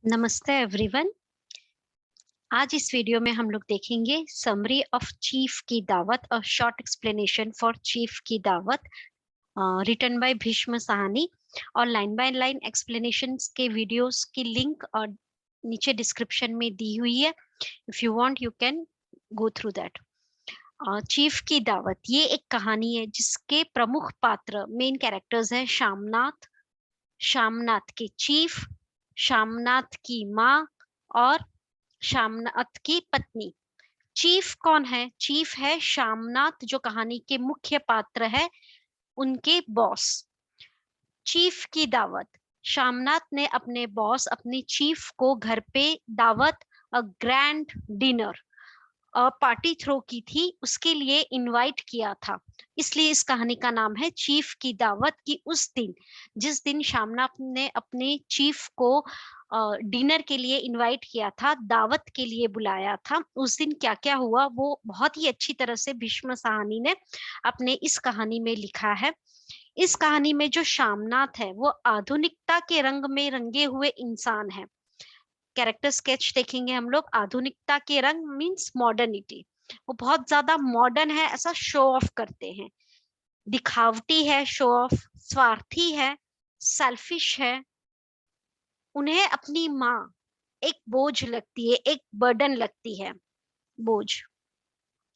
नमस्ते एवरीवन। आज इस वीडियो में हम लोग देखेंगे समरी ऑफ चीफ की दावत और शॉर्ट एक्सप्लेनेशन फॉर चीफ की दावत रिटन बाय भीष्म साहनी। और लाइन बाय लाइन एक्सप्लेनेशंस के वीडियोस की लिंक और नीचे डिस्क्रिप्शन में दी हुई है। If you want you can go through that. Chief की दावत ये एक कहानी है जिसके प्रमुख पात्र मेन कैरेक्टर्स हैं शामनाथ, शामनाथ के चीफ, शामनाथ की माँ और शामनाथ की पत्नी। चीफ कौन है? चीफ है शामनाथ जो कहानी के मुख्य पात्र है, उनके बॉस। चीफ की दावत, शामनाथ ने अपने बॉस अपनी चीफ को घर पे दावत, a grand dinner, party throw की थी, उसके लिए इनवाइट किया था। इसलिए इस कहानी का नाम है चीफ की दावत। की उस दिन, जिस दिन शामनाथ ने अपने चीफ को डिनर के लिए इनवाइट किया था, दावत के लिए बुलाया था, उस दिन क्या क्या हुआ वो बहुत ही अच्छी तरह से भीष्म साहनी ने अपने इस कहानी में लिखा है। इस कहानी में जो शामनाथ है वो आधुनिकता के रंग में रंगे हुए इंसान है। कैरेक्टर स्केच देखेंगे हम लोग। आधुनिकता के रंग मींस मॉडर्निटी। वो बहुत ज्यादा मॉडर्न है, ऐसा शो ऑफ करते हैं, दिखावटी है, शो ऑफ, स्वार्थी है, सेल्फिश है। उन्हें अपनी माँ एक बोझ लगती है, एक बर्डन लगती है। बोझ,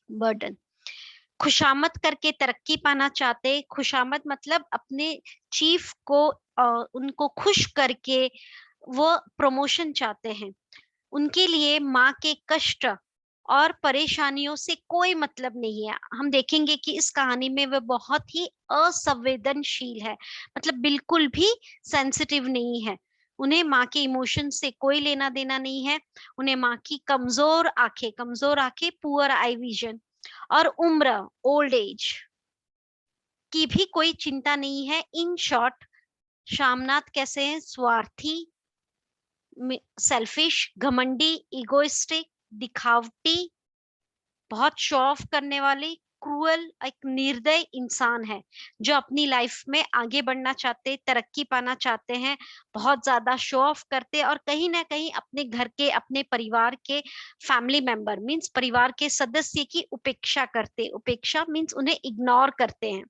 बर्डन। खुशामद करके तरक्की पाना चाहते। खुशामद मतलब अपने चीफ को उनको खुश करके वो प्रमोशन चाहते हैं। उनके लिए माँ के कष्ट और परेशानियों से कोई मतलब नहीं है। हम देखेंगे कि इस कहानी में वह बहुत ही असंवेदनशील है, मतलब बिल्कुल भी सेंसिटिव नहीं है। उन्हें माँ के इमोशन से कोई लेना देना नहीं है। उन्हें माँ की कमजोर आंखें, पुअर आई विजन और उम्र, ओल्ड एज की भी कोई चिंता नहीं है। इन शॉर्ट, शामनाथ कैसे हैं? स्वार्थी, सेल्फिश, घमंडी, इगोइस्टिक, दिखावटी, बहुत शो ऑफ करने वाली, क्रूअल, एक निर्दयी इंसान है जो अपनी लाइफ में आगे बढ़ना चाहते, तरक्की पाना चाहते हैं, बहुत ज्यादा शो ऑफ करते और कहीं ना कहीं अपने घर के, अपने परिवार के फैमिली मेंबर मींस परिवार के सदस्य की उपेक्षा करते। उपेक्षा मींस उन्हें इग्नोर करते हैं।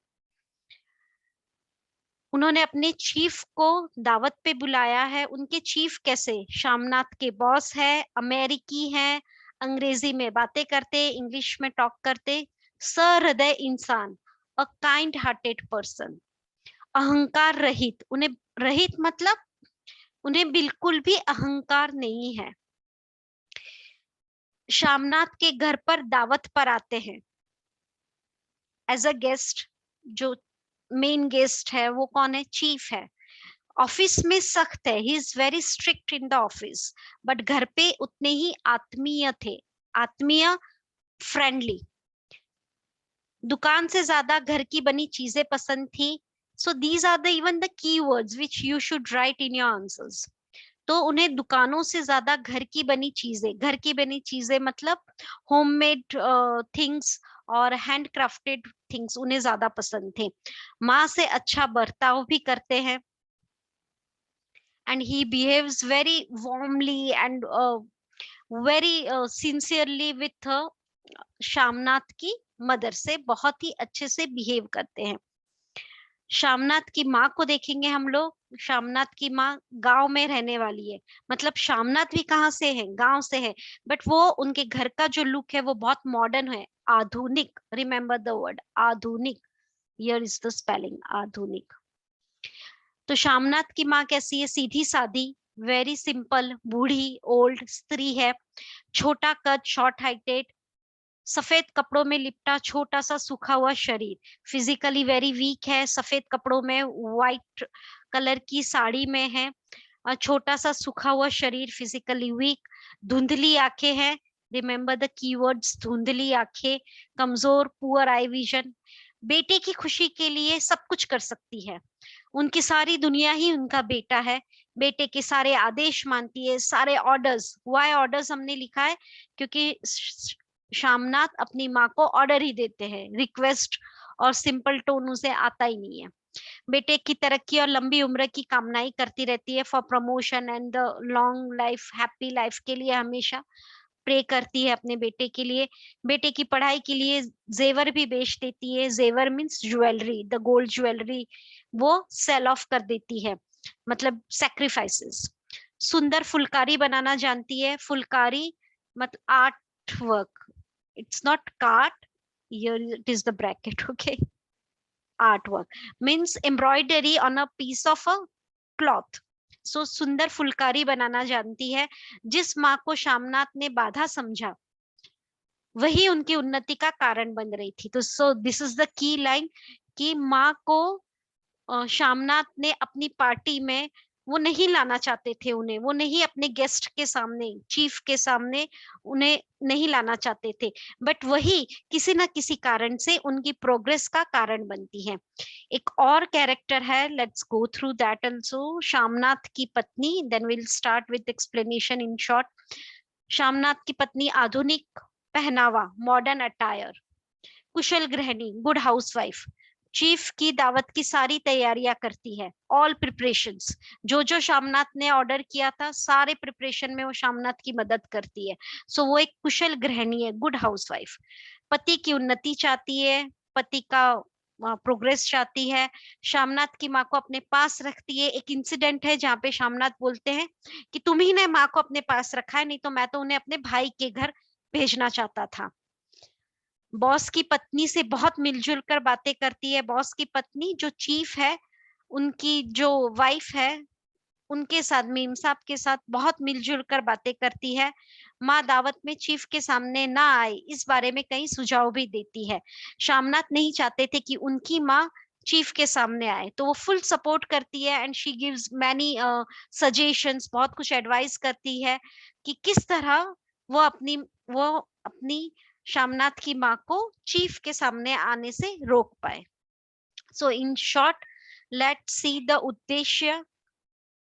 उन्होंने अपने चीफ को दावत पे बुलाया है। उनके चीफ कैसे? शामनाथ के बॉस है, अमेरिकी हैं, अंग्रेजी में बातें करते, इंग्लिश में टॉक करते, सहृदय इंसान, अ काइंड हार्टेड पर्सन, अहंकार रहित। उन्हें रहित मतलब उन्हें बिल्कुल भी अहंकार नहीं है। शामनाथ के घर पर दावत पर आते हैं एज अ गेस्ट। जो मेन गेस्ट है वो कौन है? चीफ है। ऑफिस में सख्त है, he is very strict in the office, but घर पे उतने ही आत्मीय थे, आत्मीय, फ्रेंडली। दुकान से ज्यादा घर की बनी चीजें पसंद थी। So these are the even the key words which you should write in your answers. तो उन्हें दुकानों से ज्यादा घर की बनी चीजें, घर की बनी चीजें मतलब होममेड थिंग्स और हैंडक्राफ्टेड थिंग्स उन्हें ज्यादा पसंद थे। माँ से अच्छा बर्ताव भी करते हैं, and he behaves very warmly and very sincerely with Shamnath की मदर से बहुत ही अच्छे से बिहेव करते हैं। शामनाथ की माँ को देखेंगे हम लोग। शामनाथ की माँ गांव में रहने वाली है, मतलब शामनाथ भी कहाँ से है? गांव से है, बट वो उनके घर का जो लुक है वो बहुत मॉडर्न है, आधुनिक। रिमेम्बर द वर्ड आधुनिक, हियर इज द स्पेलिंग आधुनिक। तो शामनाथ की माँ कैसी है? सीधी सादी, वेरी सिंपल, बूढ़ी, ओल्ड स्त्री है। छोटा कद, शॉर्ट हाइटेड, सफेद कपड़ों में लिपटा छोटा सा सूखा हुआ शरीर, फिजिकली वेरी वीक है, सफेद कपड़ों में, व्हाइट कलर की साड़ी में है, छोटा सा सूखा हुआ शरीर, फिजिकली वीक, धुंधली आंखें हैं। रिमेम्बर द कीवर्ड्स, धुंधली आंखें, कमजोर, पुअर आई विजन। बेटे की खुशी के लिए सब कुछ कर सकती है, उनकी सारी दुनिया ही उनका बेटा है। बेटे के सारे आदेश मानती है, सारे ऑर्डर्स। वाई ऑर्डर्स हमने लिखा है क्योंकि शामनाथ अपनी माँ को ऑर्डर ही देते हैं, रिक्वेस्ट और सिंपल टोन उसे आता ही नहीं है। बेटे की तरक्की और लंबी उम्र की कामनाएं करती रहती है, for promotion and the long life, happy life के लिए हमेशा प्रे करती है अपने बेटे के लिए। बेटे की पढ़ाई के लिए जेवर भी बेच देती है, जेवर means jewellery, the gold jewellery वो सेल ऑफ कर देती है, मतलब सेक्रीफाइसेस। सुंदर फुलकारी बनाना जानती है, फुलकारी मतलब art work, it's not cart, here it is the bracket, okay, artwork means embroidery on a piece of a cloth. सो सुंदर फुलकारी बनाना जानती है। जिस माँ को शामनाथ ने बाधा समझा वही उनकी उन्नति का कारण बन रही थी। तो सो this is the key line कि माँ को शामनाथ ने अपनी पार्टी में वो नहीं लाना चाहते थे, उन्हें वो नहीं अपने गेस्ट के सामने, चीफ के सामने उन्हें नहीं लाना चाहते थे, बट वही किसी ना किसी कारण से उनकी प्रोग्रेस का कारण बनती है। एक और कैरेक्टर है, let's go through that also, Shamnath की पत्नी, then will start with explanation in short. Shamnath की पत्नी आधुनिक पहनावा, मॉडर्न अटायर, कुशल गृहिणी, गुड हाउसवाइफ, चीफ की दावत की सारी तैयारियां करती है, ऑल प्रिपरेशंस, जो जो शामनाथ ने ऑर्डर किया था सारे प्रिपरेशन में वो शामनाथ की मदद करती है। सो वो एक कुशल गृहिणी है, गुड हाउसवाइफ। पति की उन्नति चाहती है, पति का प्रोग्रेस चाहती है, शामनाथ की माँ को अपने पास रखती है। एक इंसिडेंट है जहाँ पे शामनाथ बोलते हैं कि तुम ही ने माँ को अपने पास रखा है, नहीं तो मैं तो उन्हें अपने भाई के घर भेजना चाहता था। बॉस की पत्नी से बहुत मिलजुल कर बातें करती है। बॉस की पत्नी जो चीफ है, उनकी जो वाइफ है, उनके साथ, मीम साहब के साथ बहुत मिलजुल कर बातें करती है। माँ दावत में चीफ के सामने ना आए इस बारे में कई सुझाव भी देती है। शामनाथ नहीं चाहते थे कि उनकी माँ चीफ के सामने आए, तो वो फुल सपोर्ट करती है and she gives many suggestions, बहुत कुछ एडवाइस करती है कि किस तरह वो अपनी वो अपनी शामनाथ की माँ को चीफ के सामने आने से रोक पाए। So in short let's see the उद्देश्य।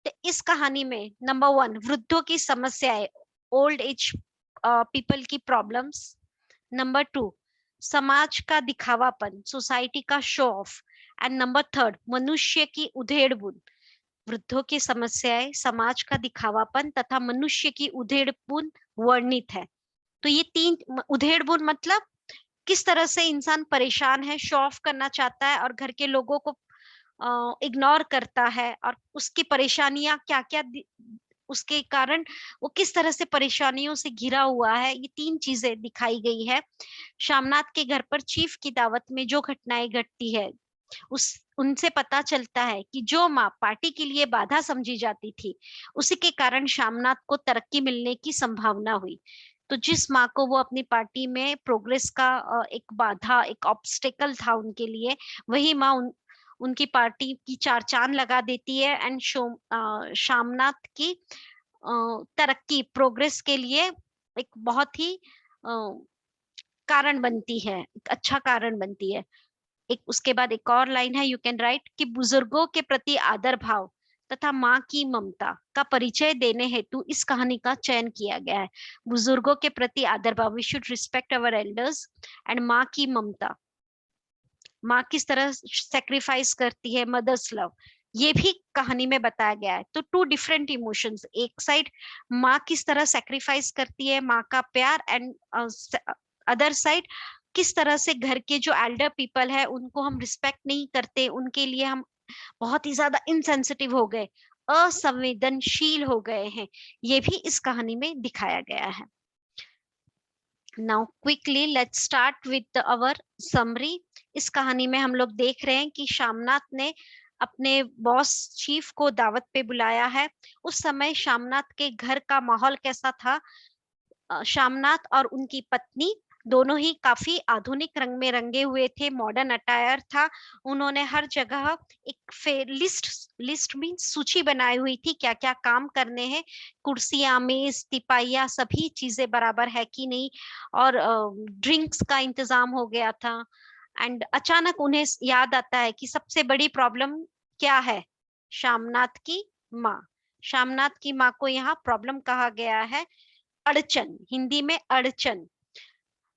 तो इस कहानी में नंबर 1 वृद्धों की समस्याएं, ओल्ड एज पीपल की प्रॉब्लम्स। नंबर 2 समाज का दिखावापन, सोसाइटी का शो ऑफ। एंड नंबर 3 मनुष्य की उधेड़बुन। वृद्धों की समस्याएं, समाज का दिखावापन तथा मनुष्य की उधेड़बुन वर्णित है। तो ये तीन, उधेड़बुन मतलब किस तरह से इंसान परेशान है, शो ऑफ करना चाहता है और घर के लोगों को इग्नोर करता है, और उसकी परेशानियां क्या क्या, उसके कारण वो किस तरह से परेशानियों से घिरा हुआ है, ये तीन चीजें दिखाई गई है। शामनाथ के घर पर चीफ की दावत में जो घटनाएं घटती है उस उनसे पता चलता है कि जो माँ पार्टी के लिए बाधा समझी जाती थी, उसी के कारण शामनाथ को तरक्की मिलने की संभावना हुई। तो जिस माँ को वो अपनी पार्टी में प्रोग्रेस का एक बाधा, एक ऑब्स्टेकल था उनके लिए, वही माँ उनकी पार्टी की चार चांद लगा देती है एंड शामनाथ की तरक्की, प्रोग्रेस के लिए एक बहुत ही कारण बनती है, एक अच्छा कारण बनती है। एक उसके बाद एक और लाइन है, यू कैन राइट, कि बुजुर्गों के प्रति आदर भाव तथा माँ की ममता का परिचय देने हेतु इस कहानी का चयन किया गया है। बुजुर्गों के प्रति आदर भाव, we should respect our elders, and माँ की ममता, माँ किस तरह सेक्रीफाइस करती है, मदर्स लव, ये भी कहानी में बताया गया है। तो टू डिफरेंट इमोशंस, एक साइड माँ किस तरह सेक्रीफाइस करती है, माँ का प्यार, एंड अदर साइड किस तरह से घर के जो एल्डर पीपल है उनको हम रिस्पेक्ट नहीं करते, उनके लिए हम बहुत ही ज्यादा इनसेंसिटिव हो गए, असंवेदनशील हो गए हैं, ये भी इस कहानी में दिखाया गया है। Now quickly let's start with our summary. इस कहानी में हम लोग देख रहे हैं कि शामनाथ ने अपने बॉस चीफ को दावत पे बुलाया है। उस समय शामनाथ के घर का माहौल कैसा था? शामनाथ और उनकी पत्नी दोनों ही काफी आधुनिक रंग में रंगे हुए थे, मॉडर्न अटायर था। उन्होंने हर जगह एक लिस्ट मीन सूची बनाई हुई थी, क्या क्या काम करने हैं, कुर्सियां, मेज, तिपाइया, सभी चीजें बराबर है कि नहीं, और ड्रिंक्स का इंतजाम हो गया था। एंड अचानक उन्हें याद आता है कि सबसे बड़ी प्रॉब्लम क्या है, शामनाथ की माँ। शामनाथ की माँ को यहाँ प्रॉब्लम कहा गया है, अड़चन, हिंदी में अड़चन।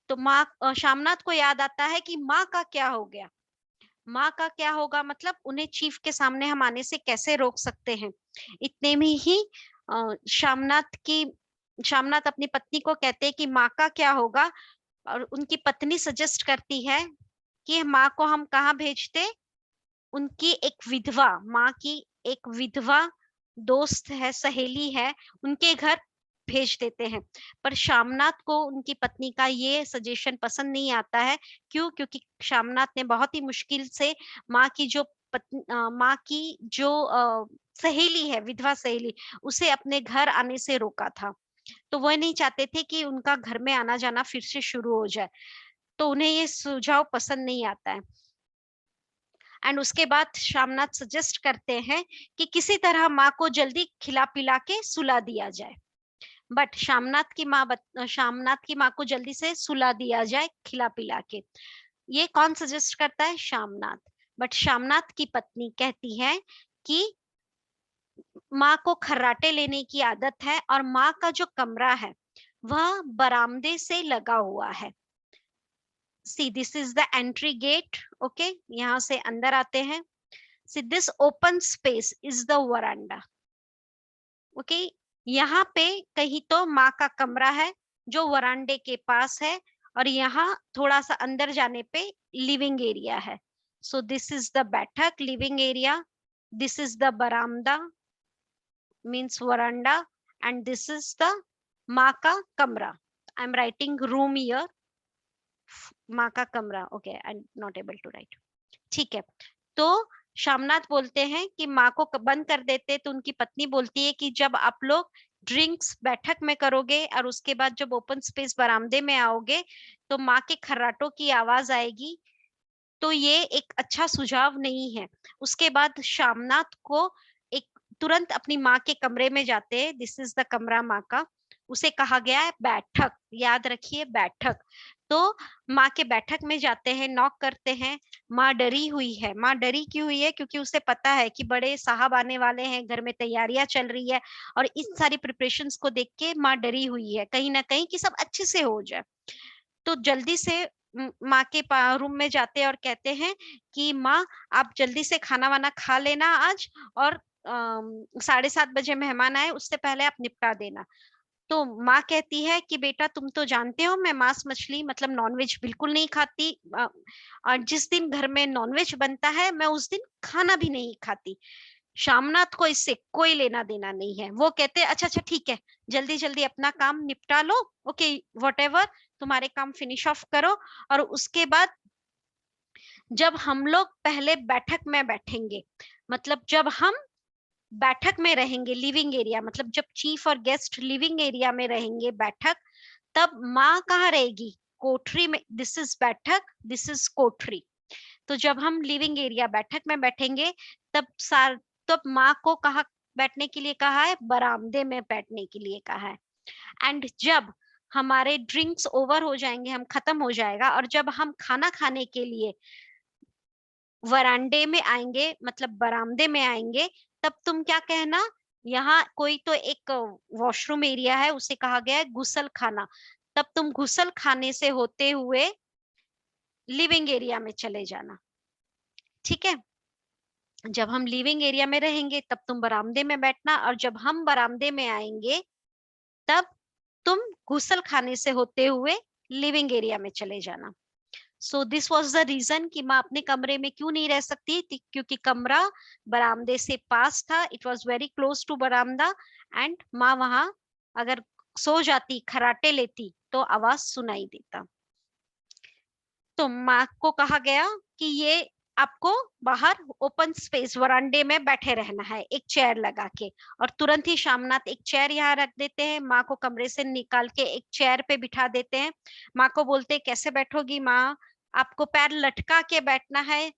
तो माँ, शामनाथ को याद आता है कि माँ का क्या हो गया। माँ का क्या होगा, मतलब उन्हें चीफ के सामने हम आने से कैसे रोक सकते हैं। इतने में ही शामनाथ अपनी पत्नी को कहते हैं कि माँ का क्या होगा, और उनकी पत्नी सजेस्ट करती है कि माँ को हम कहाँ भेजते, उनकी एक विधवा, माँ की एक विधवा दोस्त है, सहेली है, उनके घर भेज देते हैं। पर शामनाथ को उनकी पत्नी का ये सजेशन पसंद नहीं आता है। क्यों? क्योंकि शामनाथ ने बहुत ही मुश्किल से माँ की जो माँ की जो सहेली है, विधवा सहेली, उसे अपने घर आने से रोका था। तो वह नहीं चाहते थे कि उनका घर में आना जाना फिर से शुरू हो जाए। तो उन्हें ये सुझाव पसंद नहीं आता है। एंड उसके बाद शामनाथ सजेस्ट करते हैं कि किसी तरह माँ को जल्दी खिला पिला के सुला दिया जाए। बट शामनाथ की माँ को जल्दी से सुला दिया जाए खिला पिला के। ये कौन सजेस्ट करता है? शामनाथ। बट शामनाथ की पत्नी कहती है कि माँ को खर्राटे लेने की आदत है और माँ का जो कमरा है वह बरामदे से लगा हुआ है। See this is the entry gate. Okay, यहाँ से अंदर आते हैं। See this open space is the veranda. Okay, यहाँ पे कहीं तो माँ का कमरा है जो वरांडे के पास है, और यहाँ थोड़ा सा अंदर जाने पे लिविंग एरिया है। सो दिस इज द बैठक living area, this is the बरामदा means veranda, and this is the माँ का कमरा। I am writing room here, माँ का कमरा। Okay, I am not able to write. ठीक है। तो शामनाथ बोलते हैं कि माँ को बंद कर देते, तो उनकी पत्नी बोलती है कि जब आप लोग ड्रिंक्स बैठक में करोगे और उसके बाद जब ओपन स्पेस बरामदे में आओगे तो माँ के खर्राटों की आवाज आएगी, तो ये एक अच्छा सुझाव नहीं है। उसके बाद शामनाथ को एक तुरंत अपनी माँ के कमरे में जाते हैं। दिस इज द कमरा माँ का। उसे कहा गया है बैठक, याद रखिए बैठक। तो माँ के बैठक में जाते हैं, नॉक करते हैं। माँ डरी हुई है। माँ डरी क्यों हुई है? क्योंकि उसे पता है कि बड़े साहब आने वाले हैं, घर में तैयारियां चल रही है, और इस सारी प्रिपरेशंस को देख के माँ डरी हुई है कहीं ना कहीं कि सब अच्छे से हो जाए। तो जल्दी से माँ के रूम में जाते हैं और कहते हैं कि माँ आप जल्दी से खाना वाना खा लेना आज, और 7:30 बजे मेहमान आए उससे पहले आप निपटा देना। तो माँ कहती है कि बेटा तुम तो जानते हो मैं मांस मछली मतलब नॉनवेज बिल्कुल नहीं खाती, और जिस दिन घर में नॉनवेज बनता है मैं उस दिन खाना भी नहीं खाती। शामनाथ को इससे कोई लेना देना नहीं है। वो कहते हैं अच्छा अच्छा ठीक है, जल्दी जल्दी अपना काम निपटा लो। ओके, व्हाटएवर, तुम्हारे काम फिनिश ऑफ करो। और उसके बाद जब हम लोग पहले बैठक में बैठेंगे, मतलब जब हम बैठक में रहेंगे लिविंग एरिया, मतलब जब चीफ और गेस्ट लिविंग एरिया में रहेंगे बैठक, तब माँ कहाँ रहेगी? कोठरी में। दिस इज बैठक, दिस इज कोठरी। तो जब हम लिविंग एरिया बैठक में बैठेंगे, तब तब माँ को कहाँ बैठने के लिए कहा है? बरामदे में बैठने के लिए कहा है। एंड जब हमारे ड्रिंक्स ओवर हो जाएंगे, हम खत्म हो जाएगा, और जब हम खाना खाने के लिए वरांडे में आएंगे मतलब बरामदे में आएंगे, तब तुम क्या कहना? यहाँ कोई तो एक वॉशरूम एरिया है, उसे कहा गया है गुसल खाना। तब तुम गुसल खाने से होते हुए लिविंग एरिया में चले जाना। ठीक है। जब हम लिविंग एरिया में रहेंगे तब तुम बरामदे में बैठना, और जब हम बरामदे में आएंगे तब तुम गुसल खाने से होते हुए लिविंग एरिया में चले जाना। So this was the reason कि माँ अपने कमरे में क्यों नहीं रह सकती थी, क्योंकि कमरा बरामदे से पास था, it was very close to बरामदा, एंड माँ वहां अगर सो जाती, खराटे लेती, तो आवाज सुनाई देता। तो माँ को कहा गया कि ये आपको बाहर ओपन स्पेस वरांडे में बैठे रहना है एक चेयर लगा के, और तुरंत ही शामनाथ एक चेयर यहाँ रख देते हैं। माँ को कमरे से निकाल के एक चेयर पे बिठा देते हैं। माँ को बोलते हैं कैसे बैठोगी माँ? आपको पैर लटका के बैठना है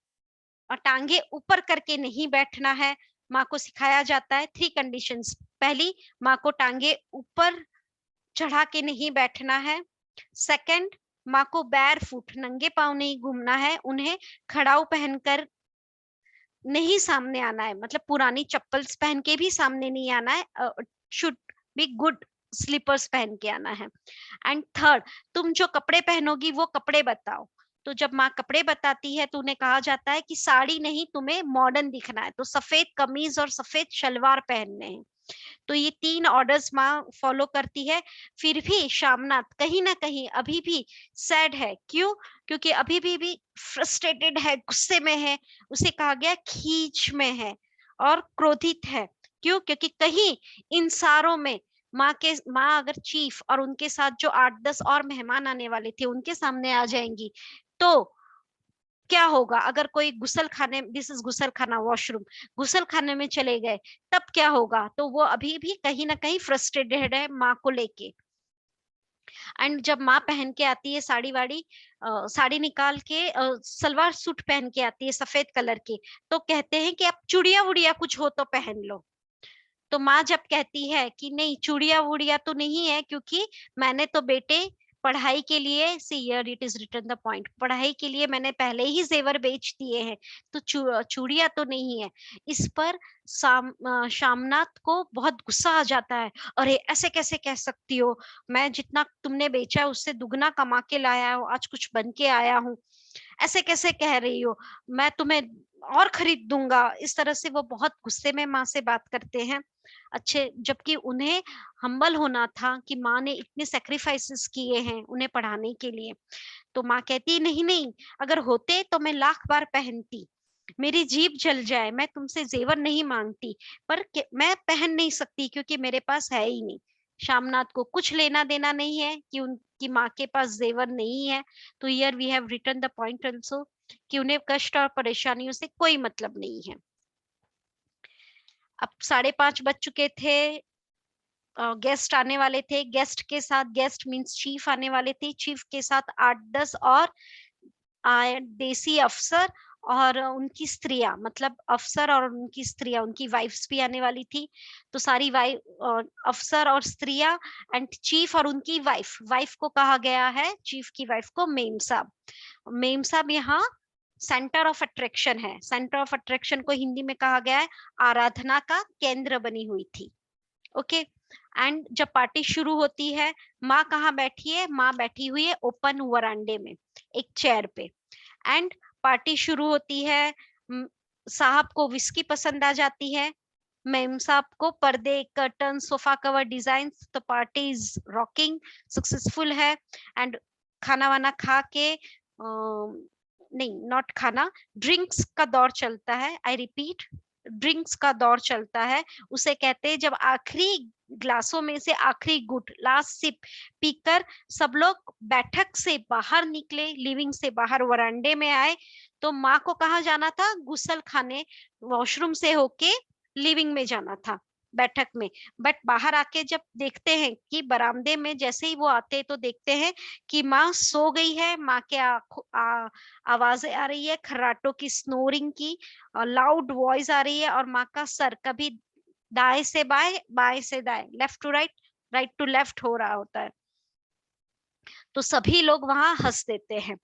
और टांगे ऊपर करके नहीं बैठना है। माँ को सिखाया जाता है 3 कंडीशंस। पहली, माँ को टांगे ऊपर चढ़ा के नहीं बैठना है। सेकंड, माँ को बैर फुट नंगे पांव नहीं घूमना है, उन्हें खड़ाऊ पहनकर नहीं सामने आना है, मतलब पुरानी चप्पल्स पहन के भी सामने नहीं आना है, शुड बी गुड स्लीपर्स पहन के आना है। एंड थर्ड, तुम जो कपड़े पहनोगी वो कपड़े बताओ। तो जब माँ कपड़े बताती है तो उन्हें कहा जाता है कि साड़ी नहीं, तुम्हें मॉडर्न दिखना है, तो सफेद कमीज और सफेद शलवार पहनने हैं। तो ये 3 ऑर्डर्स माँ फॉलो करती है। फिर भी शामनाथ कहीं ना कहीं अभी भी सैड है। क्यों? क्योंकि अभी भी फ्रस्ट्रेटेड है, गुस्से में है। उसे कहा गया खींच में है और क्रोधित है। क्यों? क्योंकि कहीं इन सारों में माँ अगर चीफ और उनके साथ जो 8-10 और मेहमान आने वाले थे उनके सामने आ जाएंगी, तो क्या होगा? अगर कोई गुसल खाने, दिस इज गुसल खाना, वॉशरूम, गुसल खाने में चले गए, तब क्या होगा? तो वो अभी भी कहीं ना कहीं फ्रस्ट्रेटेड है माँ को लेके। एंड जब माँ पहन के आती है साड़ी वाड़ी, साड़ी निकाल के सलवार सूट पहन के आती है सफेद कलर की, तो कहते हैं कि अब चूड़िया वुड़िया कुछ हो तो पहन लो। तो माँ जब कहती है कि नहीं, चूड़िया वुड़िया तो नहीं है, क्योंकि मैंने तो बेटे पढ़ाई के लिए, see here it is written the point, पढ़ाई के लिए मैंने पहले ही जेवर बेच दिए हैं, तो चूड़िया तो नहीं है। इस पर शामनाथ को बहुत गुस्सा आ जाता है। अरे ऐसे कैसे कह सकती हो? मैं जितना तुमने बेचा है उससे दुगना कमा के लाया हूँ, आज कुछ बन के आया हूँ, ऐसे कैसे कह रही हो? मैं तुम्हें और खरीद दूंगा। इस तरह से वो बहुत गुस्से में माँ से बात करते हैं। अच्छे, जबकि उन्हें हम्बल होना था कि माँ ने इतने सेक्रीफाइसेस किए हैं उन्हें पढ़ाने के लिए। तो माँ कहती नहीं नहीं, अगर होते तो मैं लाख बार पहनती, मेरी जीभ जल जाए, मैं तुमसे जेवर नहीं मांगती, पर मैं पहन नहीं सकती क्योंकि मेरे पास है ही नहीं। शामनाथ को कुछ लेना देना नहीं है कि उनकी माँ के पास जेवर नहीं है। तो here we have written the point also कि उन्हें कष्ट और परेशानियों से कोई मतलब नहीं है। अब 5:30 बज चुके थे, गेस्ट आने वाले थे, गेस्ट के साथ, गेस्ट मींस चीफ आने वाले थे, चीफ के साथ 8-10 और देसी अफसर और उनकी स्त्रियां, मतलब अफसर और उनकी स्त्रियां, उनकी वाइफ्स भी आने वाली थी। तो सारी अफसर और स्त्रियां एंड चीफ और उनकी वाइफ, वाइफ को कहा गया है, चीफ की वाइफ को मेम साहब। मेम साहब यहाँ सेंटर ऑफ अट्रैक्शन है। सेंटर ऑफ अट्रैक्शन को हिंदी में कहा गया है आराधना का केंद्र बनी हुई थी। ओके। एंड जब पार्टी शुरू होती है, माँ कहाँ बैठी है? माँ बैठी हुई है ओपन वरांडे में एक चेयर पे। एंड पार्टी शुरू होती है। साहब को विस्की पसंद आ जाती है, मेम साहब को पर्दे, कर्टन, सोफा कवर डिजाइन। तो पार्टी इज रॉकिंग, सक्सेसफुल है। एंड खाना वाना खा के नहीं, नॉट खाना, ड्रिंक्स का दौर चलता है। आई रिपीट, ड्रिंक्स का दौर चलता है। उसे कहते हैं जब आखिरी ग्लासों में से आखिरी गुट, लास्ट सिप पीकर सब लोग बैठक से बाहर निकले, लिविंग से बाहर वरांडे में आए। तो माँ को कहाँ जाना था? गुसल खाने, वॉशरूम से होके लिविंग में जाना था, बैठक में। बट बाहर आके जब देखते हैं कि बरामदे में जैसे ही वो आते हैं तो देखते हैं कि माँ सो गई है। माँ के आवाजें आ रही है, खर्राटों की, स्नोरिंग की, लाउड वॉइस आ रही है, और माँ का सर कभी दाएं से बाएं, बाएं से दाएं, left to right, right to left हो रहा होता है। तो सभी लोग वहां हंस देते हैं।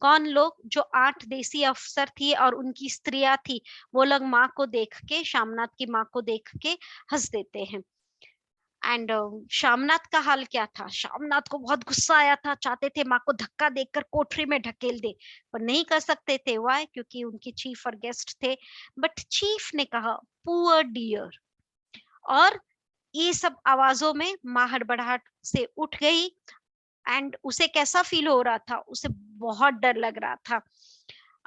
कौन लोग? जो 8 देसी अफसर थी और उनकी स्त्रियां थी, वो लोग माँ को देख के, शामनाथ की माँ को देख के हंस देते हैं। एंड शामनाथ का हाल क्या था? शामनाथ को बहुत गुस्सा आया था, चाहते थे माँ को धक्का देकर कोठरी में ढकेल दे, पर नहीं कर सकते थे। वाई? क्योंकि उनके चीफ और गेस्ट थे। बट चीफ ने कहा पुअर डियर, और ये सब आवाजों में माँ हड़बड़ाहट से उठ गई। एंड उसे कैसा फील हो रहा था? उसे बहुत डर लग रहा था।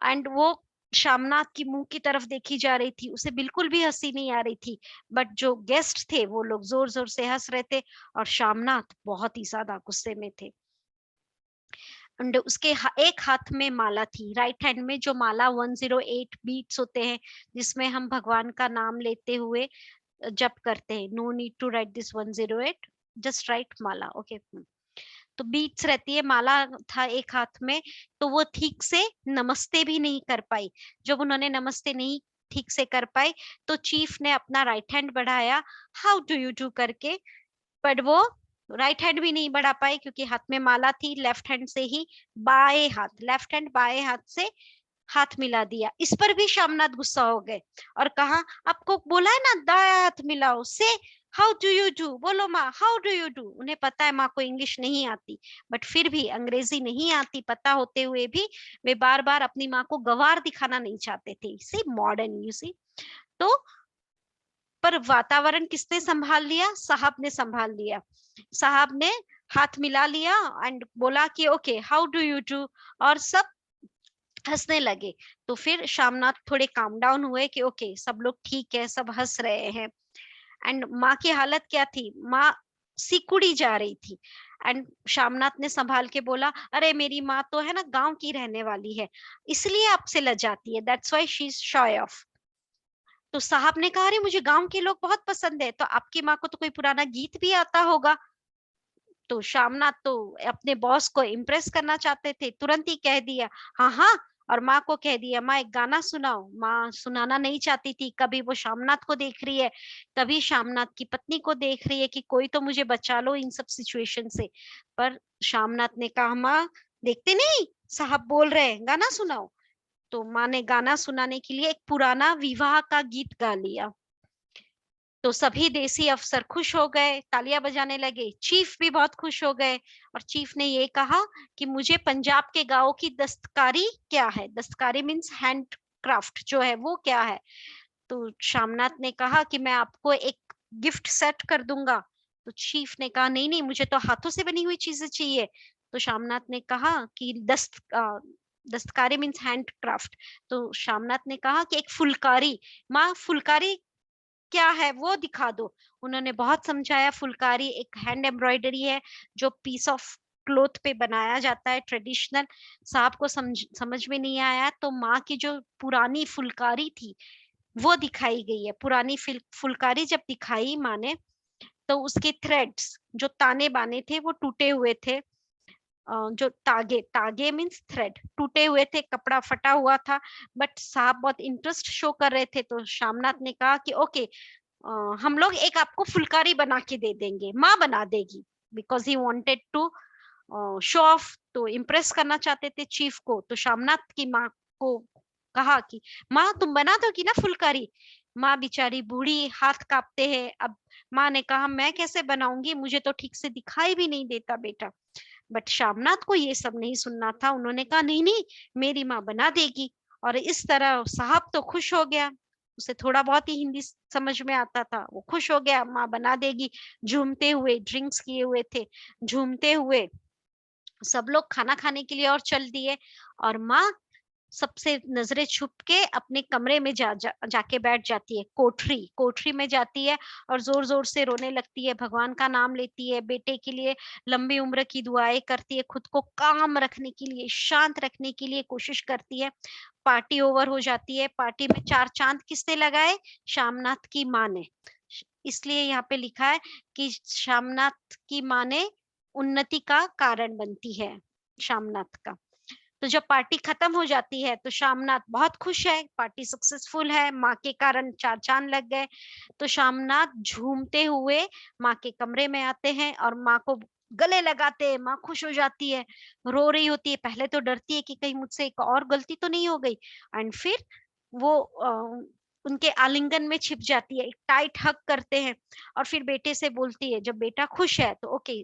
एंड वो शामनाथ की मुंह की तरफ देखी जा रही थी, उसे बिल्कुल भी हंसी नहीं आ रही थी। बट जो गेस्ट थे वो लोग जोर जोर से हंस रहे थे, और शामनाथ बहुत ही ज्यादा गुस्से में थे। एंड उसके एक हाथ में माला थी, राइट हैंड में, जो माला 108 बीट्स होते हैं, जिसमें हम भगवान का नाम लेते हुए जप करते हैं। No need to write this 108, just write माला। ओके। तो बीट्स रहती है, माला था एक हाथ में। तो वो ठीक से नमस्ते भी नहीं कर पाई। जब उन्होंने नमस्ते नहीं ठीक से कर पाई, तो चीफ ने अपना राइट हैंड बढ़ाया, हाउ डू यू डू करके, पर वो राइट हैंड भी नहीं बढ़ा पाई क्योंकि हाथ में माला थी। लेफ्ट हैंड से ही बाएं हाथ, लेफ्ट हैंड बाएं हाथ से हाथ मिला दिया। इस पर भी शामनाथ गुस्सा हो गए और कहा, आपको बोला है ना दाया हाथ मिलाओ, से हाउ डू यू डू, बोलो माँ हाउ डू यू डू। उन्हें पता है माँ को इंग्लिश नहीं आती, बट फिर भी अंग्रेजी नहीं आती पता होते हुए भी वे बार बार अपनी माँ को गंवार दिखाना नहीं चाहते थे। सी मॉडर्न, यू सी। तो पर वातावरण किसने संभाल लिया? साहब ने संभाल लिया। साहब ने हाथ मिला लिया एंड बोला कि okay how do you do, और सब हंसने लगे। तो फिर शामनाथ थोड़े काम डाउन हुए कि ओके सब लोग ठीक है, सब हंस रहे हैं। एंड माँ की हालत क्या थी? माँ सिकुड़ी जा रही थी। एंड शामनाथ ने संभाल के बोला, अरे मेरी माँ तो है ना गांव की रहने वाली है, इसलिए आपसे लजाती है, that's why she is shy of. तो साहब ने कहा, अरे मुझे गांव के लोग बहुत पसंद है, तो आपकी माँ को तो कोई पुराना गीत भी आता होगा। तो शामनाथ तो अपने बॉस को इम्प्रेस करना चाहते थे, तुरंत ही कह दिया हाँ हाँ। और माँ को कह दिया, माँ एक गाना सुनाओ। माँ सुनाना नहीं चाहती थी, कभी वो शामनाथ को देख रही है, कभी शामनाथ की पत्नी को देख रही है कि कोई तो मुझे बचा लो इन सब सिचुएशन से। पर शामनाथ ने कहा, माँ देखते नहीं साहब बोल रहे हैं गाना सुनाओ। तो माँ ने गाना सुनाने के लिए एक पुराना विवाह का गीत गा लिया। तो सभी देसी अफसर खुश हो गए, तालियां बजाने लगे, चीफ भी बहुत खुश हो गए। और चीफ ने ये कहा कि मुझे पंजाब के गांवों की दस्तकारी क्या है, दस्तकारी मीन्स हैंड क्राफ्ट जो है वो क्या है। तो शामनाथ ने कहा कि मैं आपको एक गिफ्ट सेट कर दूंगा। तो चीफ ने कहा, नहीं नहीं मुझे तो हाथों से बनी हुई चीजें चाहिए। तो शामनाथ ने कहा कि दस्तकारी मीन्स हैंड क्राफ्ट। तो शामनाथ ने कहा कि एक फुलकारी। माँ फुलकारी क्या है वो दिखा दो। उन्होंने बहुत समझाया, फुलकारी एक हैंड एम्ब्रॉयडरी है जो पीस ऑफ क्लोथ पे बनाया जाता है ट्रेडिशनल। साहब को समझ में नहीं आया, तो माँ की जो पुरानी फुलकारी थी वो दिखाई गई है। पुरानी फुलकारी जब दिखाई माँ ने, तो उसके थ्रेड्स जो ताने बाने थे वो टूटे हुए थे। जो तागे तागे मीन्स थ्रेड टूटे हुए थे, कपड़ा फटा हुआ था। बट साहब बहुत इंटरेस्ट शो कर रहे थे, तो शामनाथ ने कहा कि ओके हम लोग एक आपको फुलकारी बना के दे देंगे, माँ बना देगी। Because he wanted to show off, तो इम्प्रेस करना चाहते थे चीफ को। तो शामनाथ की माँ को कहा कि माँ तुम बना दोगी ना फुलकारी। माँ बेचारी बूढ़ी, हाथ कांपते हैं। अब माँ ने कहा, मैं कैसे बनाऊंगी, मुझे तो ठीक से दिखाई भी नहीं देता बेटा। बट शामनाथ को ये सब नहीं सुनना था। उन्होंने कहा, नहीं नहीं मेरी माँ बना देगी। और इस तरह साहब तो खुश हो गया, उसे थोड़ा बहुत ही हिंदी समझ में आता था, वो खुश हो गया माँ बना देगी। झूमते हुए, ड्रिंक्स किए हुए थे, झूमते हुए सब लोग खाना खाने के लिए और चल दिए। और माँ सबसे नजरें छुप के अपने कमरे में जाके बैठ जाती है, कोठरी कोठरी में जाती है। और जोर जोर से रोने लगती है, भगवान का नाम लेती है, बेटे के लिए लंबी उम्र की दुआएं करती है, खुद को काम रखने के लिए, शांत रखने के लिए कोशिश करती है। पार्टी ओवर हो जाती है। पार्टी में चार चांद किसने लगाए? शामनाथ की माँ ने। इसलिए यहाँ पे लिखा है कि शामनाथ की माँ ने उन्नति का कारण बनती है, शामनाथ का। तो जब पार्टी खत्म हो जाती है तो शामनाथ बहुत खुश है, पार्टी सक्सेसफुल है, माँ के कारण चार चांद लग गए। तो शामनाथ झूमते हुए माँ के कमरे में आते हैं और माँ को गले लगाते हैं। माँ खुश हो जाती है, रो रही होती है, पहले तो डरती है कि कहीं मुझसे एक और गलती तो नहीं हो गई। एंड फिर वो उनके आलिंगन में छिप जाती है, एक टाइट हग करते हैं। और फिर बेटे से बोलती है, जब बेटा खुश है तो ओके,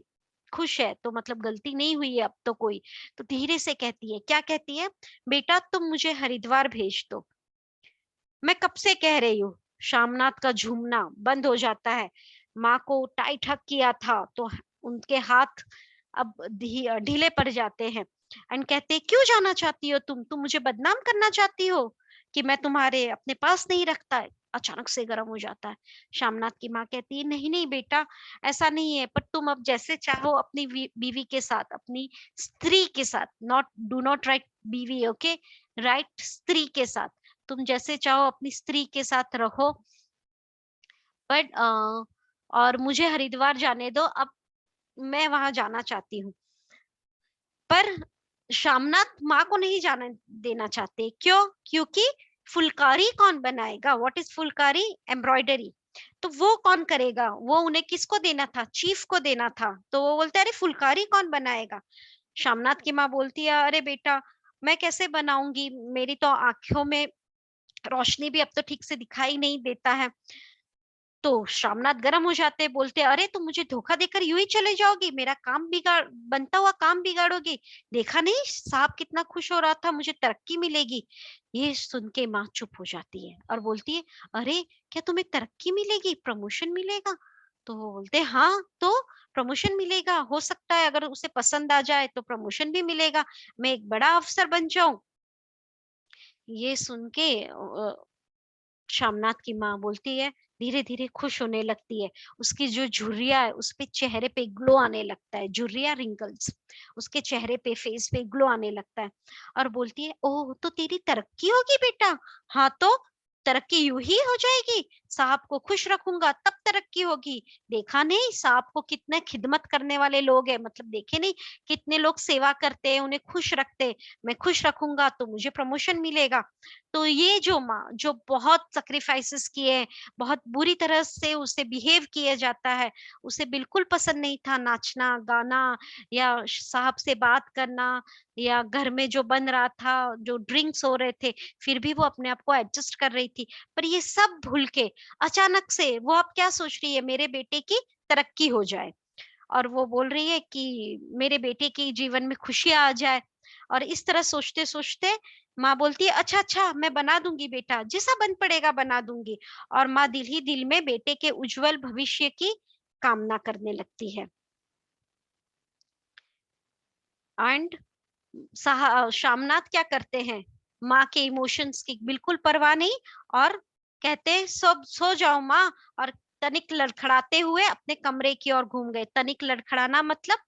खुश है तो मतलब गलती नहीं हुई है अब तो कोई। तो धीरे से कहती है, क्या कहती है? बेटा तुम मुझे हरिद्वार भेज दो, मैं कब से कह रही हूँ। शामनाथ का झूमना बंद हो जाता है। माँ को टाइट हक किया था तो उनके हाथ अब ढीले पड़ जाते हैं। एंड कहते, क्यों जाना चाहती हो तुम मुझे बदनाम करना चाहती हो कि मैं तुम्हारे अपने पास नहीं रखता है। अचानक से गर्म हो जाता है। शामनाथ की माँ कहती है, नहीं नहीं बेटा ऐसा नहीं है, पर तुम अब जैसे चाहो अपनी बीवी के साथ, अपनी स्त्री के साथ, नॉट डू नॉट राइट बीवी, ओके, राइट स्त्री के साथ, तुम जैसे चाहो अपनी स्त्री के साथ रहो। बट और मुझे हरिद्वार जाने दो, अब मैं वहां जाना चाहती हूँ। पर शामनाथ माँ को नहीं जाने देना चाहते, क्यों? क्योंकि फुलकारी कौन बनाएगा? What is Phulkari? एम्ब्रॉयडरी। तो वो कौन करेगा? वो उन्हें किसको देना था? चीफ को देना था। तो वो बोलते, अरे फुलकारी कौन बनाएगा? शामनाथ की माँ बोलती है, अरे बेटा मैं कैसे बनाऊंगी, मेरी तो आंखों में रोशनी भी अब तो ठीक से दिखाई नहीं देता है। तो श्यामनाथ गर्म हो जाते, बोलते अरे तुम मुझे धोखा देकर यूं ही चले जाओगी, मेरा काम बिगाड़ बनता हुआ काम बिगाड़ोगी, देखा नहीं साहब कितना खुश हो रहा था, मुझे तरक्की मिलेगी। ये सुन के माँ चुप हो जाती है और बोलती है अरे क्या तुम्हें तरक्की मिलेगी, प्रमोशन मिलेगा? तो वो बोलते हाँ, तो प्रमोशन मिलेगा, हो सकता है अगर उसे पसंद आ जाए तो प्रमोशन भी मिलेगा, मैं एक बड़ा अफसर बन जाऊं। ये सुन के शामनाथ की माँ बोलती है, धीरे-धीरे खुश होने लगती है। उसकी जो झुर्रियाँ है, उसपे चेहरे पे ग्लो आने लगता है, झुर्रियाँ रिंकल्स, उसके चेहरे पे, फेस पे ग्लो आने लगता है और बोलती है, "ओह! तो तेरी तरक्की होगी बेटा?" "हाँ, तो तरक्की यूँ ही हो जाएगी, साहब को खुश रखूँगा तब तरक्की होगी। देखा नहीं साहब को कितने खिदमत करने वाले लोग हैं, मतलब देखे नहीं कितने लोग सेवा करते हैं, उन्हें खुश रखते हैं। मैं खुश रखूँगा तो मुझे प्रमोशन मिलेगा।" तो ये जो माँ जो बहुत सैक्रिफाइसेस किए, बहुत बुरी तरह से उसे बिहेव किया जाता है, उसे बिल्कुल पसंद नहीं था नाचना, गाना या साहब से बात करना या घर में जो बन रहा था, जो ड्रिंक्स हो रहे थे, फिर भी वो अपने आप को एडजस्ट कर रही थी। पर ये सब भूल के अचानक से वो अब क्या सोच रही है, मेरे बेटे की तरक्की हो जाए और वो बोल रही है कि मेरे बेटे के जीवन में खुशियाँ आ जाए। और इस तरह सोचते-सोचते माँ बोलती है, "अच्छा, अच्छा मैं बना दूँगी बेटा, जैसा बन पड़ेगा बना दूँगी।" और माँ दिल ही दिल में बेटे के उज्जवल भविष्य की कामना करने लगती है। एंड श्यामनाथ क्या करते हैं, माँ के इमोशंस की बिल्कुल परवाह नहीं और कहते हैं सब सो जाओ माँ, और तनिक लड़खड़ाते हुए अपने कमरे की ओर घूम गए। तनिक लड़खड़ाना मतलब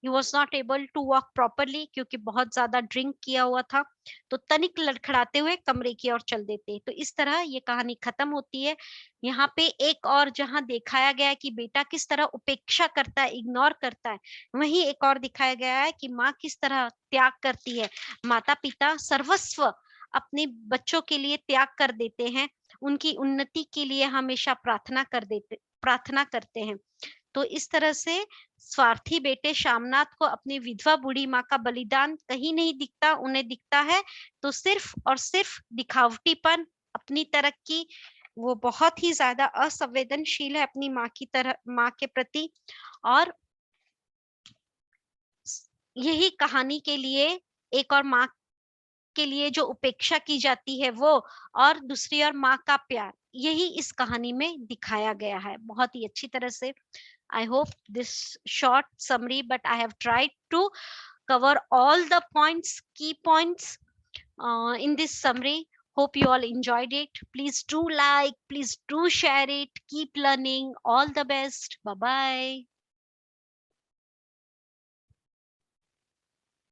he was not able to walk properly, क्योंकि बहुत ज्यादा ड्रिंक किया हुआ था। तो तनिक लड़खड़ाते हुए कमरे की ओर चल देते। तो इस तरह ये कहानी खत्म होती है। यहाँ पे एक और जहाँ दिखाया गया है कि बेटा किस तरह उपेक्षा करता है, इग्नोर करता है, वहीं एक और दिखाया गया है कि माँ किस तरह त्याग करती है। माता-पिता सर्वस्व अपने बच्चों के लिए त्याग कर देते हैं, उनकी उन्नति के लिए हमेशा प्रार्थना करते हैं। तो इस तरह से स्वार्थी बेटे श्यामनाथ को अपनी विधवा बूढ़ी माँ का बलिदान कहीं नहीं दिखता, उन्हें दिखता है तो सिर्फ और सिर्फ दिखावटीपन, अपनी तरक्की। वो बहुत ही ज़्यादा असंवेदनशील है अपनी माँ के प्रति। और यही कहानी के लिए एक और माँ के लिए जो उपेक्षा की जाती है वो, और दूसरी ओर माँ का प्यार, यही इस कहानी में दिखाया गया है बहुत ही अच्छी तरह से। I hope this short summary, but I have tried to cover all the points, key points in this summary. Hope you all enjoyed it. Please do like, please do share it. Keep learning. All the best. Bye bye.